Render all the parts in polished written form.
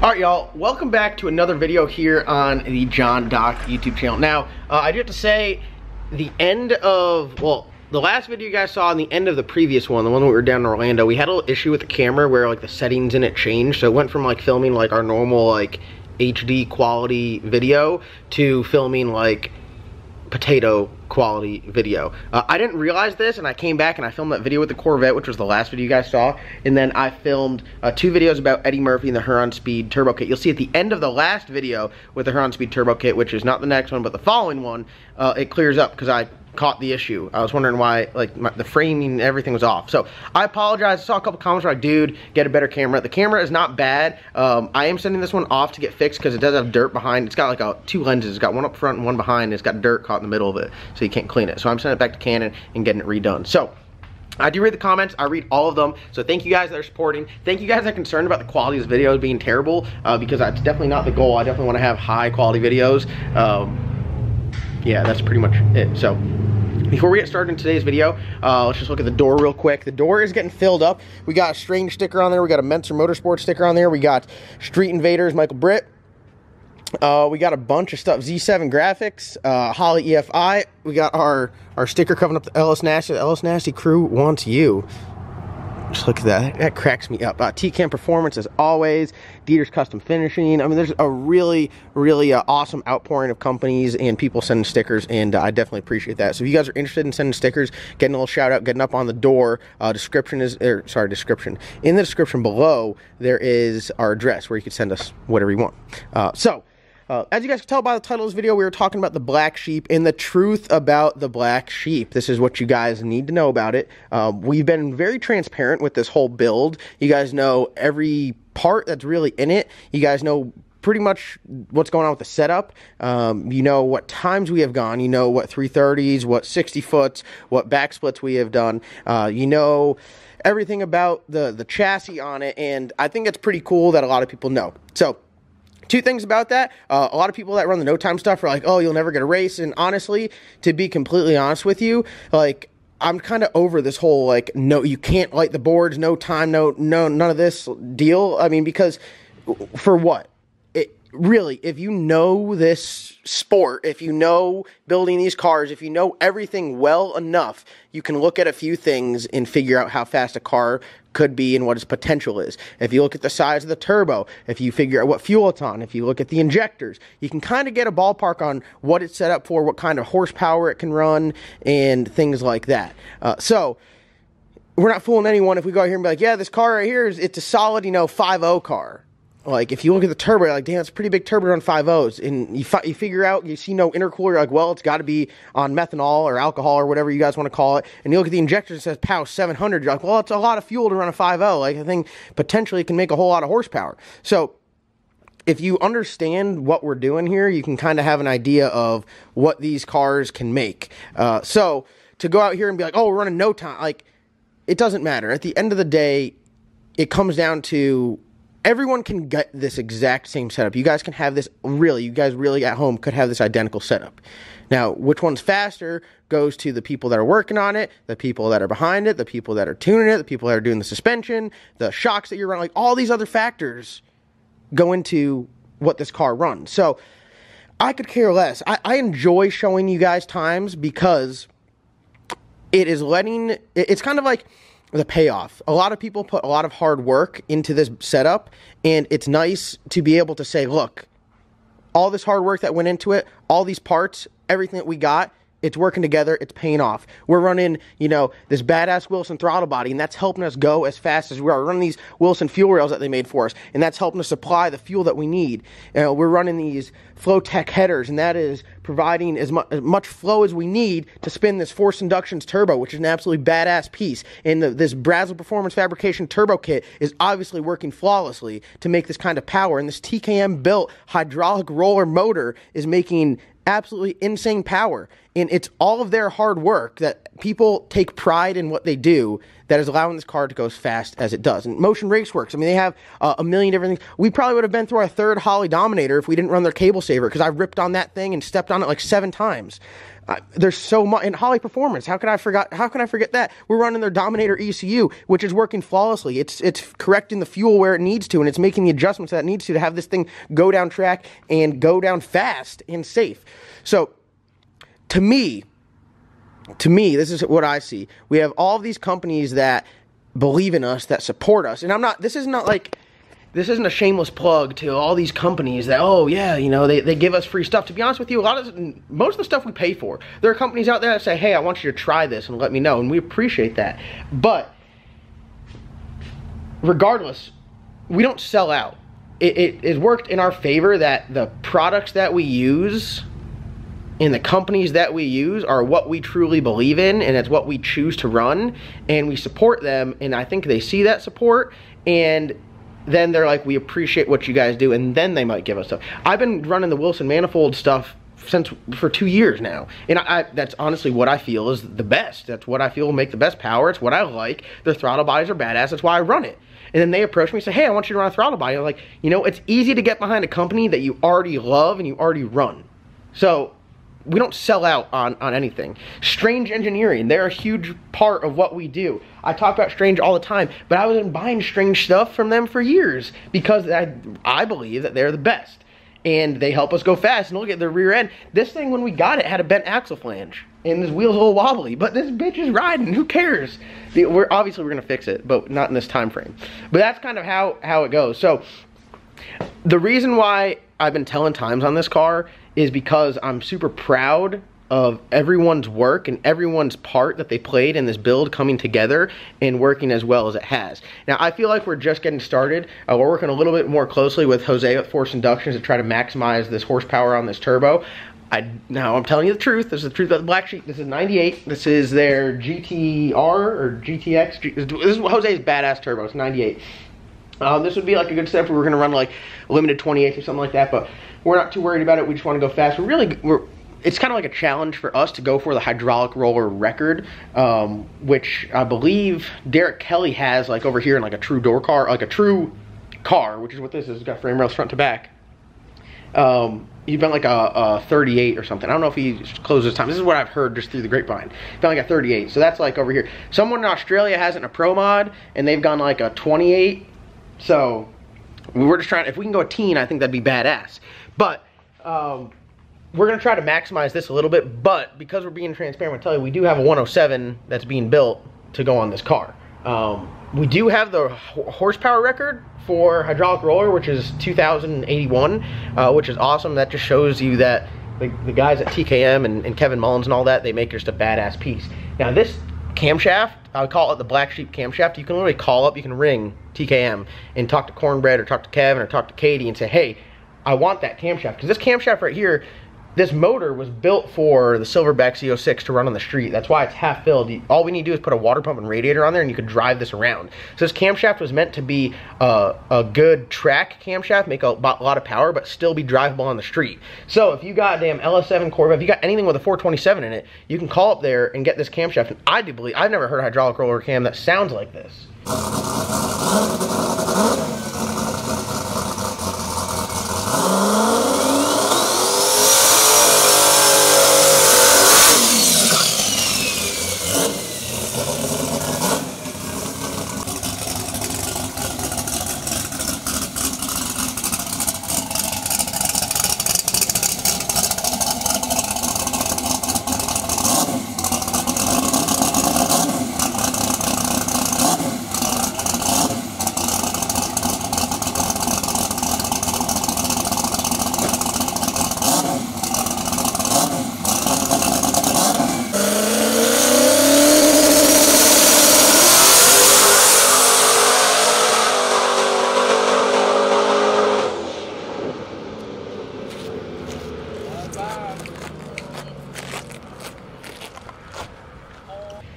Alright y'all, welcome back to another video here on the John Doc YouTube channel. Now, I do have to say, the last video you guys saw and the end of the previous one, the one that we were down in Orlando, we had a little issue with the camera where like the settings in it changed. So it went from like filming like our normal like HD quality video to filming like potato quality video. I didn't realize this, and I came back and I filmed that video with the Corvette, which was the last video you guys saw, and then I filmed 2 videos about Eddie Murphy and the Huron Speed Turbo Kit. You'll see at the end of the last video with the Huron Speed Turbo Kit, which is not the next one but the following one, it clears up because I caught the issue. I was wondering why like the framing and everything was off. So I apologize. I saw a couple comments like, dude, get a better camera. The camera is not bad. I am sending this one off to get fixed because it does have dirt behind. It's got like 2 lenses. It's got one up front and one behind. It's got dirt caught in the middle of it, so you can't clean it. So I'm sending it back to Canon and getting it redone. So I do read the comments. I read all of them. So thank you guys that are supporting. Thank you guys that are concerned about the quality of this videos being terrible, because that's definitely not the goal. I definitely want to have high quality videos. Yeah, that's pretty much it. So before we get started in today's video, let's just look at the door real quick. The door is getting filled up. We got a Strange sticker on there. We got a Mentor Motorsports sticker on there. We got Street Invaders, Michael Britt. We got a bunch of stuff. Z7 Graphics, Holly EFI. We got our sticker covering up the LS Nasty. The LS Nasty crew wants you. Just look at that. That cracks me up. T-Cam Performance, as always. Dieter's Custom Finishing. I mean, there's a really, really awesome outpouring of companies and people sending stickers, and I definitely appreciate that. So if you guys are interested in sending stickers, getting a little shout out, getting up on the door, description. In the description below, there is our address where you can send us whatever you want. As you guys can tell by the title of this video, we were talking about the black sheep and the truth about the black sheep. This is what you guys need to know about it. We've been very transparent with this whole build. You guys know every part that's really in it. You guys know pretty much what's going on with the setup. You know what times we have gone. You know what 330s, what 60 foots, what back splits we have done. You know everything about the chassis on it, and I think it's pretty cool that a lot of people know. So 2 things about that. A lot of people that run the no time stuff are like, oh, you'll never get a race. And honestly, to be completely honest with you, like, I'm kind of over this whole, like, no, you can't light the boards, no time, no, none of this deal. I mean, because for what? Really, if you know this sport, if you know building these cars, if you know everything well enough, you can look at a few things and figure out how fast a car could be and what its potential is. If you look at the size of the turbo, if you figure out what fuel it's on, if you look at the injectors, you can kind of get a ballpark on what it's set up for, what kind of horsepower it can run, and things like that. So we're not fooling anyone if we go out here and be like, yeah, this car right here, it's a solid, 5.0 car. Like, if you look at the turbo, you're like, damn, it's a pretty big turbo on 5.0s. And you figure out, you see no intercooler, you're like, well, it's got to be on methanol or alcohol or whatever you guys want to call it. And you look at the injector, it says POW 700. You're like, well, it's a lot of fuel to run a 5.0. Like, I think potentially it can make a whole lot of horsepower. So if you understand what we're doing here, you can kind of have an idea of what these cars can make. So to go out here and be like, oh, we're running no time, like, it doesn't matter. At the end of the day, it comes down to everyone can get this exact same setup. You guys can have this you guys really at home could have this identical setup. Now, which one's faster goes to the people that are working on it, the people that are behind it, the people that are tuning it, the people that are doing the suspension, the shocks that you're running, like all these other factors go into what this car runs. So I could care less. I enjoy showing you guys times because it is it's kind of like the payoff. A lot of people put a lot of hard work into this setup, and it's nice to be able to say, look, all this hard work that went into it, all these parts, everything that we got, it's working together, it's paying off. We're running, this badass Wilson throttle body, and that's helping us go as fast as we are. We're running these Wilson fuel rails that they made for us, and that's helping us supply the fuel that we need. We're running these Flowtech headers, and that is providing as much flow as we need to spin this forced inductions turbo, which is an absolutely badass piece. And this Brazzel Performance Fabrication turbo kit is obviously working flawlessly to make this kind of power. And this TKM built hydraulic roller motor is making absolutely insane power. And it's all of their hard work that people take pride in what they do that is allowing this car to go as fast as it does. And Motion Raceworks, I mean, they have a million different things. We probably would have been through our third Holley Dominator if we didn't run their cable saver, because I ripped on that thing and stepped on it like 7 times. There's so much in Holley Performance. How can I forget that? We're running their Dominator ECU, which is working flawlessly. It's correcting the fuel where it needs to, and it's making the adjustments that it needs to have this thing go down track and go down fast and safe. So, to me, this is what I see. We have all of these companies that believe in us, that support us, and this isn't a shameless plug to all these companies that, oh yeah, you know, they give us free stuff. To be honest with you, most of the stuff we pay for. There are companies out there that say, hey, I want you to try this and let me know, and we appreciate that. But regardless, we don't sell out. It worked in our favor that the products that we use and the companies that we use are what we truly believe in, and it's what we choose to run, and we support them, and I think they see that support, and then they're like, we appreciate what you guys do, and then they might give us stuff. I've been running the Wilson Manifold stuff for 2 years now, and that's honestly what I feel is the best. That's what I feel will make the best power. It's what I like. Their throttle bodies are badass. That's why I run it. And then they approach me and say, hey, I want you to run a throttle body. I'm like, you know, it's easy to get behind a company that you already love and you already run. So we don't sell out on anything. Strange Engineering, they're a huge part of what we do. I talk about Strange all the time, but I was buying Strange stuff from them for years because I believe that they're the best. And they help us go fast, and look at the rear end. This thing, when we got it, had a bent axle flange, and this wheel's a little wobbly, but this bitch is riding. Who cares? Obviously, we're going to fix it, but not in this time frame. But that's kind of how it goes. So the reason why I've been telling times on this car is because I'm super proud of everyone's work and everyone's part that they played in this build coming together and working as well as it has. Now, I feel like we're just getting started. We're working a little bit more closely with Jose at Force Inductions to try to maximize this horsepower on this turbo. Now, I'm telling you the truth. This is the truth about the Black Sheep. This is 98. This is their GTR or GTX. This is Jose's badass turbo. It's 98. This would be like a good step if we were going to run like limited 28 or something like that, but we're not too worried about it. We just want to go fast. It's kind of like a challenge for us to go for the hydraulic roller record, which I believe Derek Kelly has like over here in like a true door car, like a true car, which is what this is. It's got frame rails front to back. He's been like a 38 or something. I don't know if he closed his time. This is what I've heard just through the grapevine. He's been like a 38, so that's like over here. Someone in Australia has it in a pro mod, and they've gone like a 28. So we're just trying, if we can go a teen, I think that'd be badass. But we're going to try to maximize this a little bit, but because we're being transparent, I'll tell you, we do have a 107 that's being built to go on this car. We do have the horsepower record for hydraulic roller, which is 2,081, which is awesome. That just shows you that the guys at TKM and Kevin Mullins and all that, they make just a badass piece. Now this camshaft, I would call it the Black Sheep camshaft. You can literally call up, you can ring TKM and talk to Cornbread or talk to Kevin or talk to Katie and say, hey, I want that camshaft. Because this camshaft right here, this motor was built for the Silverback Z06 to run on the street. That's why it's half filled. All we need to do is put a water pump and radiator on there and you could drive this around. So this camshaft was meant to be a good track camshaft, make a lot of power, but still be drivable on the street. So if you got a damn LS7 Corvette, if you got anything with a 427 in it, you can call up there and get this camshaft. And I do believe, I've never heard a hydraulic roller cam that sounds like this.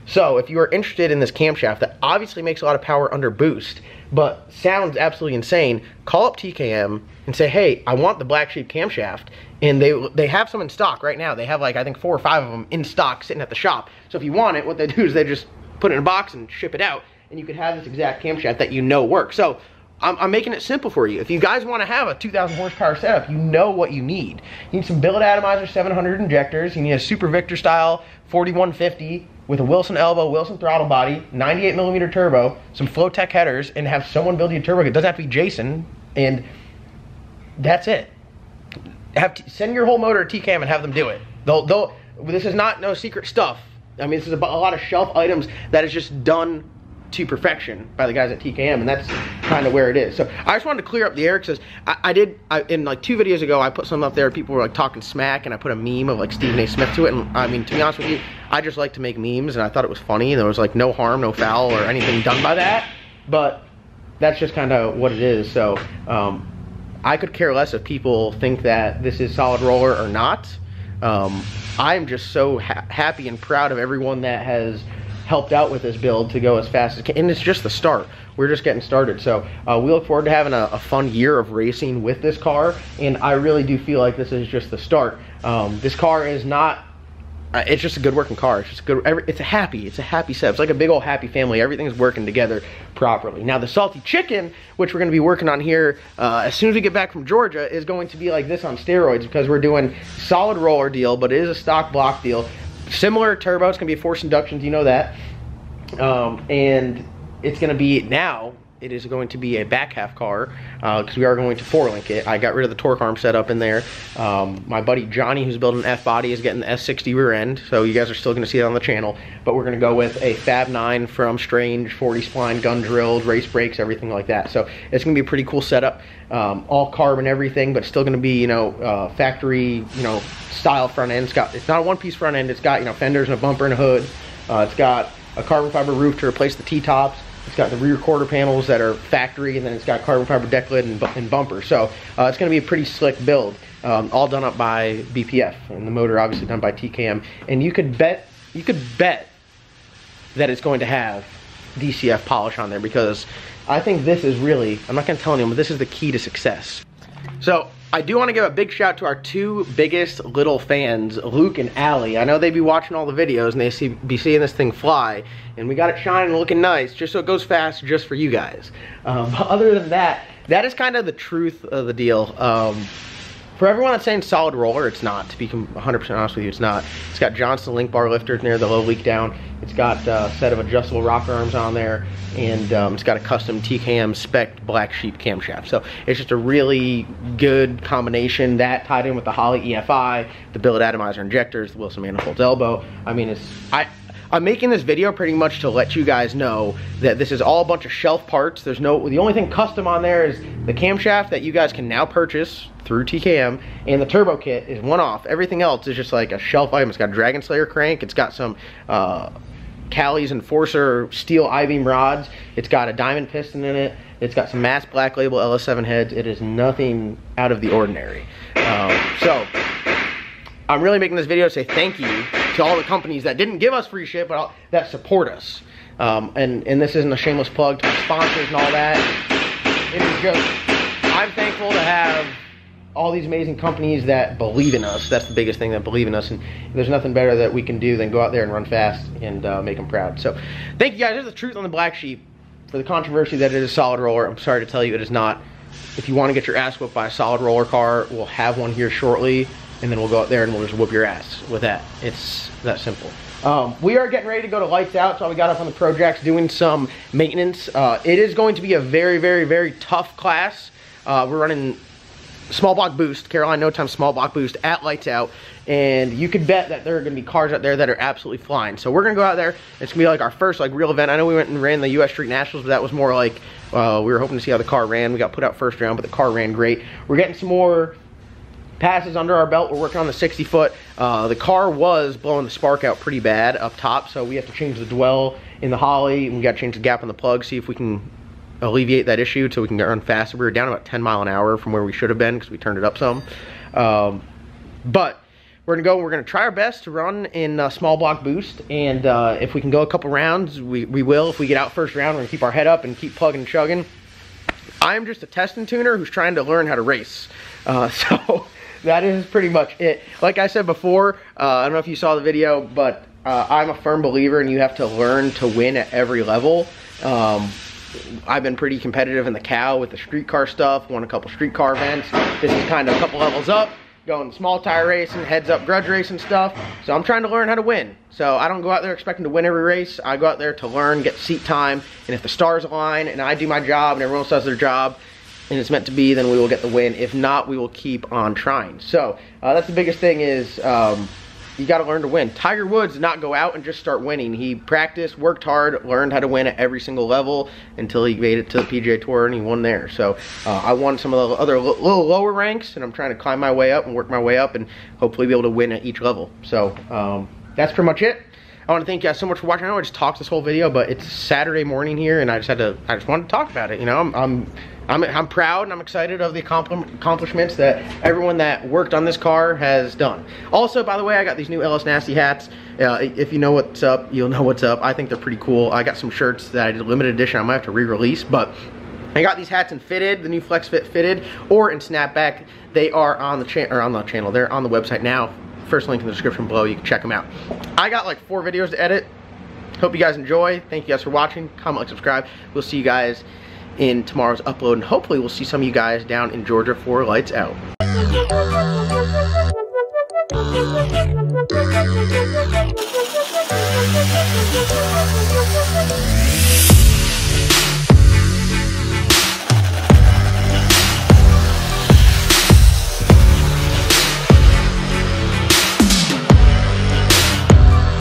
So if you are interested in this camshaft that obviously makes a lot of power under boost, but sounds absolutely insane, call up TKM and say, hey, I want the Black Sheep camshaft. And they have some in stock right now. They have like, I think 4 or 5 of them in stock sitting at the shop. So if you want it, what they do is they just put it in a box and ship it out, and you could have this exact camshaft that you know works. So I'm making it simple for you. If you guys want to have a 2,000 horsepower setup, you know what you need. You need some billet atomizer 700 injectors. You need a Super Victor style 4150 with a Wilson elbow, Wilson throttle body, 98 millimeter turbo, some Flowtech headers, and have someone build you a turbo. It doesn't have to be Jason, and that's it. Send your whole motor to TCAM and have them do it. This is not no secret stuff. I mean, this is a lot of shelf items that is just done to perfection by the guys at TKM, and that's kind of where it is. So I just wanted to clear up the air, because in like 2 videos ago, I put something up there, people were like talking smack, and I put a meme of like Stephen A. Smith to it, and I mean, to be honest with you, I just like to make memes, and I thought it was funny, and there was like no harm, no foul, or anything done by that, but that's just kind of what it is. So I could care less if people think that this is solid roller or not. I'm just so happy and proud of everyone that has helped out with this build to go as fast as it can, and it's just the start. We're just getting started. So we look forward to having a fun year of racing with this car, and I really do feel like this is just the start. This car is not, it's just a good working car. It's just good, it's a happy setup. It's like a big old happy family. Everything's working together properly. Now the salty chicken, which we're gonna be working on here as soon as we get back from Georgia, is going to be like this on steroids, because we're doing solid roller deal, but it is a stock block deal. Similar turbo, it's going to be forced inductions, you know that. And it's going to be, now, it is going to be a back half car, because we are going to 4-link it. I got rid of the torque arm setup in there. My buddy Johnny, who's building an F-body, is getting the S60 rear end, so you guys are still going to see it on the channel. But we're going to go with a Fab 9 from Strange, 40 spline, gun drilled, race brakes, everything like that. So it's going to be a pretty cool setup. All carbon, everything, but still going to be, you know, factory, you know, style front end. It's not a one-piece front end. It's got, you know, fenders and a bumper and a hood. It's got a carbon fiber roof to replace the T-tops. It's got the rear quarter panels that are factory, and then it's got carbon fiber deck lid and bumper. So it's going to be a pretty slick build, all done up by BPF, and the motor obviously done by TKM. And you could bet that it's going to have DCF polish on there, because I think this is really, I'm not going to tell anyone, but this is the key to success. So I do want to give a big shout to our 2 biggest little fans, Luke and Allie. I know they be watching all the videos, and they be seeing this thing fly, and we got it shining and looking nice, just so it goes fast, just for you guys. But other than that, that is kind of the truth of the deal. For everyone that's saying solid roller, it's not. To be 100% honest with you, it's not. It's got Johnson link bar lifters near the low leak down. It's got a set of adjustable rocker arms on there, and it's got a custom TKM spec black sheep camshaft. So it's just a really good combination. That tied in with the Holley EFI, the billet atomizer injectors, the Wilson manifold elbow. I mean, I'm making this video pretty much to let you guys know that this is all a bunch of shelf parts. The only thing custom on there is the camshaft that you guys can now purchase through TKM, and the turbo kit is one-off. Everything else is just like a shelf item. It's got a Dragon Slayer crank. It's got some Cali's Enforcer steel I-beam rods. It's got a diamond piston in it. It's got some mass black label LS7 heads. It is nothing out of the ordinary. So I'm really making this video to say thank you to all the companies that didn't give us free shit, but that support us. And this isn't a shameless plug to our sponsors and all that. It is just, I'm thankful to have all these amazing companies that believe in us. That's the biggest thing, that believe in us, and there's nothing better that we can do than go out there and run fast and make them proud. So thank you guys. There's the truth on the black sheep. For the controversy that it is a solid roller, I'm sorry to tell you it is not. If you want to get your ass whooped by a solid roller car, we'll have one here shortly, and then we'll go out there and we'll just whoop your ass with that. It's that simple. We are getting ready to go to lights out, so we got up on the Projects doing some maintenance. It is going to be a very, very, very tough class. We're running small block boost, Caroline No Time small block boost at lights out, and you could bet that there are going to be cars out there that are absolutely flying. So we're going to go out there. It's going to be like our first like real event. I know we went and ran the US Street Nationals, but that was more like we were hoping to see how the car ran. We got put out first round, but the car ran great. We're getting some more passes under our belt. We're working on the 60-foot. The car was blowing the spark out pretty bad up top, so we have to change the dwell in the Holley, and we got to change the gap in the plug, see if we can alleviate that issue so we can run faster. We were down about 10 miles an hour from where we should have been because we turned it up some. But we're gonna try our best to run in small block boost, and if we can go a couple rounds, we will. If we get out first round, we're gonna keep our head up and keep plugging and chugging. I'm just a testing tuner who's trying to learn how to race. So that is pretty much it. Like I said before, I don't know if you saw the video, but I'm a firm believer and you have to learn to win at every level. I've been pretty competitive in the Cal with the streetcar stuff, won a couple streetcar events. This is kind of a couple levels up, going small tire racing, heads up grudge racing stuff. So I'm trying to learn how to win. So I don't go out there expecting to win every race. I go out there to learn, get seat time, and if the stars align and I do my job and everyone else does their job and it's meant to be, then we will get the win. If not, we will keep on trying. So that's the biggest thing is you got to learn to win. Tiger Woods did not go out and just start winning. He practiced, worked hard, learned how to win at every single level until he made it to the PGA Tour and he won there. So I won some of the other little lower ranks, and I'm trying to climb my way up and work my way up and hopefully be able to win at each level. So that's pretty much it. I want to thank you guys so much for watching. I know I just talked this whole video, but it's Saturday morning here, and I just wanted to talk about it. You know, I'm proud and I'm excited of the accomplishments that everyone that worked on this car has done. Also, by the way, I got these new LS Nasty hats. If you know what's up, you'll know what's up. I think they're pretty cool. I got some shirts that I did limited edition. I might have to re-release, but I got these hats in fitted, the new Flex Fit fitted, or in snapback. They are on the channel. They're on the website now. First link in the description below. You can check them out. I got like 4 videos to edit. Hope you guys enjoy. Thank you guys for watching. Comment, like, subscribe. We'll see you guys in tomorrow's upload, and hopefully we'll see some of you guys down in Georgia for Lights Out.